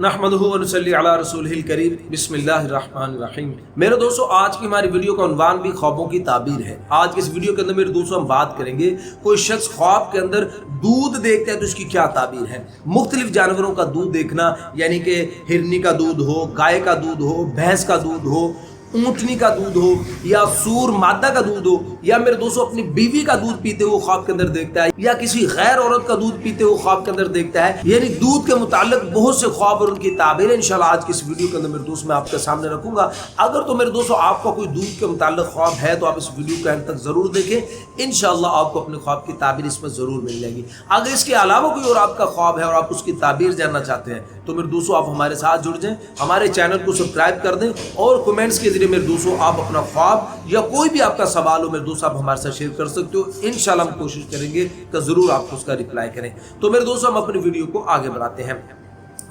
نحمدہ و نصلی علی رسولہ الکریم بسم اللہ الرحمن الرحیم۔ میرے دوستو، آج کی ہماری ویڈیو کا عنوان بھی خوابوں کی تعبیر ہے۔ آج کی اس ویڈیو کے اندر میرے دوستو ہم بات کریں گے کوئی شخص خواب کے اندر دودھ دیکھتا ہے تو اس کی کیا تعبیر ہے۔ مختلف جانوروں کا دودھ دیکھنا، یعنی کہ ہرنی کا دودھ ہو، گائے کا دودھ ہو، بھینس کا دودھ ہو، اونٹنی کا دودھ ہو، یا سور مادہ کا دودھ ہو، یا میرے دوستو اپنی بیوی کا دودھ پیتے ہوئے خواب کے اندر دیکھتا ہے، یا کسی غیر عورت کا دودھ پیتے ہوئے خواب کے اندر دیکھتا ہے، یعنی دودھ کے متعلق بہت سے خواب اور ان کی تعبیریں انشاءاللہ آج کی اس ویڈیو کے اندر میرے دوست میں آپ کے سامنے رکھوں گا۔ اگر تو میرے دوستو آپ کا کوئی دودھ کے متعلق خواب ہے تو آپ اس ویڈیو کو اینڈ تک ضرور دیکھیں، انشاءاللہ آپ کو اپنے خواب کی تعبیر اس میں ضرور مل جائے گی۔ اگر اس کے علاوہ کوئی اور آپ کا خواب ہے اور آپ اس کی تعبیر جاننا چاہتے ہیں تو میرے دوستو آپ ہمارے ساتھ جڑ جائیں، ہمارے چینل کو سبسکرائب کر دیں اور کمنٹس کے ذریعے میرے دوستو آپ اپنا خواب یا کوئی بھی آپ کا سوال ہو میرے دوست آپ ہمارے ساتھ شیئر کر سکتے ہو۔ انشاءاللہ ہم کوشش کریں گے کہ ضرور آپ اس کا رپلائی کریں۔ تو میرے دوستو ہم اپنی ویڈیو کو آگے بڑھاتے ہیں۔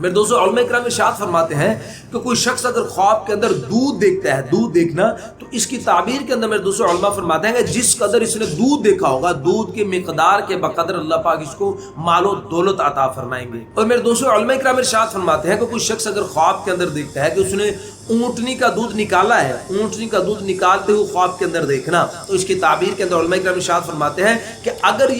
میرے دوستو علماء کرام ارشاد فرماتے ہیں کہ کوئی شخص اگر خواب کے اندر دودھ دیکھتا ہے، دودھ دیکھنا، تو اس کی تعبیر کے اندر میرے دوستو علماء فرماتے ہیں کہ جس قدر اس نے دودھ دیکھا ہوگا، دودھ کی مقدار کے بقدر اللہ پاک اس کو مال و دولت عطا فرمائیں گے۔ اور میرے دوستو علماء کرام ارشاد فرماتے ہیں کہ کوئی شخص اگر خواب کے اندر دیکھتا ہے کہ اس نے اونٹنی کا دودھ نکالا ہے، اونٹنی کا دودھ نکالتے ہوئے خواب کے اندر دیکھنا، تو اس کی تعبیر کے اندر علماء کرام ارشاد فرماتے ہیں کہ اگر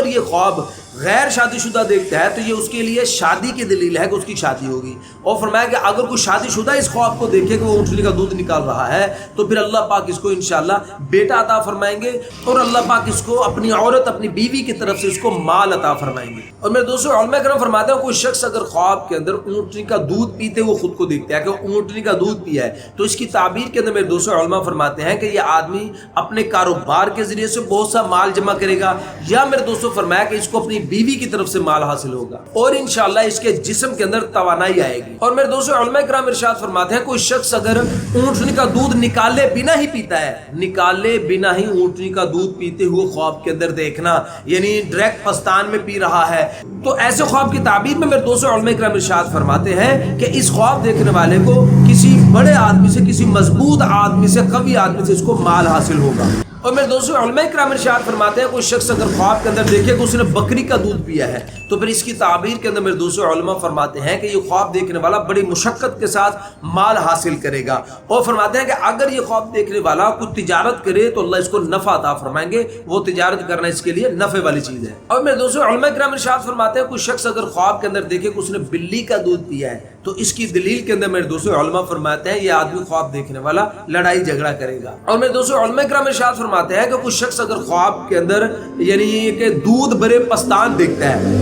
یہ خواب غیر شادی شدہ دیکھتا ہے تو یہ اس کے لیے شادی کی دلیل ہے کہ اس کی شادی ہوگی۔ اور فرمایا کہ اگر کوئی شادی شدہ اس خواب کو دیکھے کہ وہ اونٹنی کا دودھ نکال رہا ہے تو پھر اللہ پاک اس کو انشاءاللہ بیٹا عطا فرمائیں گے، اور اللہ پاک اس کو اپنی عورت، اپنی بیوی کی طرف سے اس کو مال عطا فرمائیں گے۔ اور میرے دوستو علماء کرام فرماتے ہیں کوئی شخص اگر خواب کے اندر اونٹنی کا دودھ پیتے ہوئے خود کو دیکھتا ہے کہ اونٹنی کا دودھ پیا ہے تو اس کی تعبیر کے اندر میرے دوستو علماء فرماتے ہیں کہ یہ آدمی اپنے کاروبار کے ذریعے سے بہت سا مال جمع کرے گا، یا میرے دوستو فرمایا کہ اس کو اپنی بیوی کی طرف سے مال حاصل ہوگا، اور انشاءاللہ اس کے جسم کے اندر توانائی آئے گی۔ اور میرے دوستو علماء کرام ارشاد فرماتے ہیں کوئی شخص اگر اونٹنی کا دودھ نکالے بنا ہی پیتا ہے، نکالے بنا ہی اونٹنی کا دودھ پیتے ہوئے خواب کے اندر دیکھنا، یعنی ڈائریکٹ پستان میں پی رہا ہے، تو ایسے خواب کی تعبیر میں میرے دوستو علماء کرام ارشاد فرماتے ہیں کہ اس خواب دیکھنے والے کو کسی بڑے آدمی سے، کسی مضبوط آدمی سے، قوی آدمی سے اس کو مال حاصل ہوگا۔ اور میرے دوستو علماء کرام ارشاد فرماتے ہیں کوئی شخص اگر خواب کے اندر دیکھے کہ اس نے بکری کا دودھ پیا ہے تو پھر اس کی تعبیر کے اندر میرے دوستو علماء فرماتے ہیں کہ یہ خواب دیکھنے والا بڑی مشقت کے ساتھ مال حاصل کرے گا، اور فرماتے ہیں کہ اگر یہ خواب دیکھنے والا کوئی تجارت کرے تو اللہ اس کو نفع عطا فرمائیں گے، وہ تجارت کرنا اس کے لیے نفع والی چیز ہے۔ اور میرے دوستو علماء کرام ارشاد فرماتے ہیں کوئی شخص اگر خواب کے اندر دیکھے کہ اس نے بلی کا دودھ پیا ہے تو اس کی دلیل کے اندر میرے دوستو علماء فرماتے ہیں یہ آدمی خواب دیکھنے والا لڑائی جھگڑا کرے گا۔ اور میرے دوستو علماء کرام ارشاد فرماتے ہیں کہ کوئی شخص اگر خواب کے اندر یعنی کہ دودھ بھرے پستان دیکھتا ہے،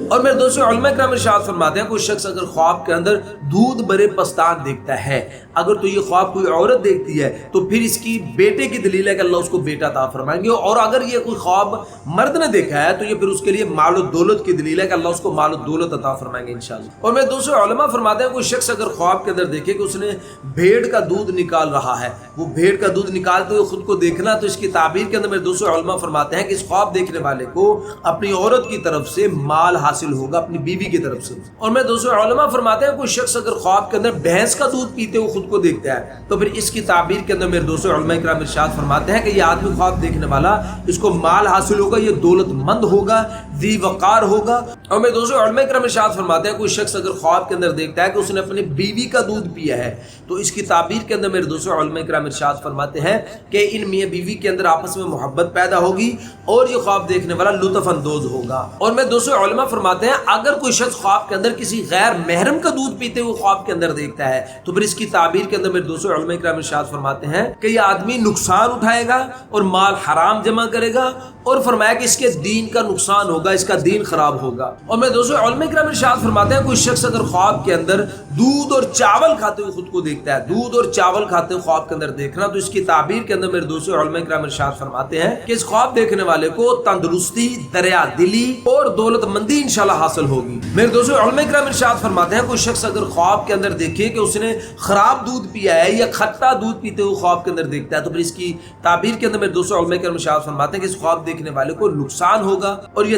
اور میرے دوستو علماء کرام ارشاد فرماتے ہیں کوئی شخص اگر خواب کے اندر دودھ بھرے پستان دیکھتا ہے، اگر تو یہ خواب کوئی عورت دیکھتی ہے تو پھر اس کی بیٹے کی دلیل ہے کہ اللہ اس کو بیٹا عطا فرمائیں گے، اور اگر یہ کوئی خواب مرد نے دیکھا ہے تو یہ پھر اس کے لیے مال و دولت کی دلیل ہے کہ اللہ اس کو مال و دولت عطا فرمائیں گے انشاءاللہ۔ اور میرے دوستو علماء فرماتے ہیں کوئی شخص اگر خواب کے اندر دیکھے کہ اس نے بھیڑ کا دودھ نکال رہا ہے، وہ بھیڑ کا دودھ نکالتے ہوئے خود کو دیکھنا، تو اس کی تعبیر کے اندر میرے دوستو علماء فرماتے ہیں کہ اس خواب دیکھنے والے کو اپنی عورت کی طرف سے مال حاصل ہوگا، اپنی بیوی کی طرف سے۔ اور میرے دوستو علماء فرماتے ہیں کوئی شخص اگر خواب کے اندر بھینس کا دودھ پیتے ہوئے خود کو دیکھتا ہے تو پھر اس کی تعبیر کے اندر میرے دوستو علماء کرام ارشاد فرماتے ہیں کہ یہ آدمی خواب دیکھنے والا اس کو مال حاصل ہوگا، یہ دولت مند ہوگا، ذی وقار ہوگا۔ اور میرے دوستو علماء کرام ارشاد فرماتے ہیں کوئی شخص اگر خواب کے اندر دیکھتا ہے کہ اس نے اپنی بیوی کا دودھ پیا ہے تو اس کی تعبیر کے اندر میرے دوستو علماء کرام ارشاد فرماتے ہیں کہ ان میاں بیوی کے اندر آپس میں محبت پیدا ہوگی اور یہ خواب دیکھنے والا لطف اندوز ہوگا۔ اور میرے دوستو علماء فرماتے ہیں اگر کوئی شخص خواب کے اندر کسی غیر محرم کا دودھ پیتے ہوئے خواب کے اندر دیکھتا ہے تو پھر اس کی تعبیر کے اندر میرے دوستو علماء کرام ارشاد فرماتے ہیں کہ یہ آدمی نقصان اٹھائے گا اور مال حرام جمع کرے گا، اور فرمایا کہ اس کے دین کا نقصان ہوگا، اس کا دین خراب ہوگا۔ اور میرے دوستو علماء کرام ارشاد فرماتے ہیں کوئی شخص اگر خواب کے اندر دودھ اور چاول کھاتے ہوئے خود کو دیکھتا ہے، دودھ اور چاول کھاتے ہوئے خواب کے اندر دیکھنا، تو اس کی تعبیر کے اندر میرے دوستو علماء کرام ارشاد فرماتے ہیں کہ اس خواب دیکھنے والے کو تندرستی، دریا دلی اور دولت مندی انشاءاللہ حاصل ہوگی۔ میرے دوستو علماء کرام ارشاد فرماتے ہیں کوئی شخص اگر خواب کے اندر دیکھے کہ اس نے خراب دودھ پیا ہے یا کھٹا دودھ پیتے ہوئے خواب کے اندر دیکھتا ہے تو پھر اس کی تعبیر کے اندر میرے دوستو علماء کرام ارشاد فرماتے ہیں کہ اس خواب دیکھنے والے کو نقصان ہوگا اور یہ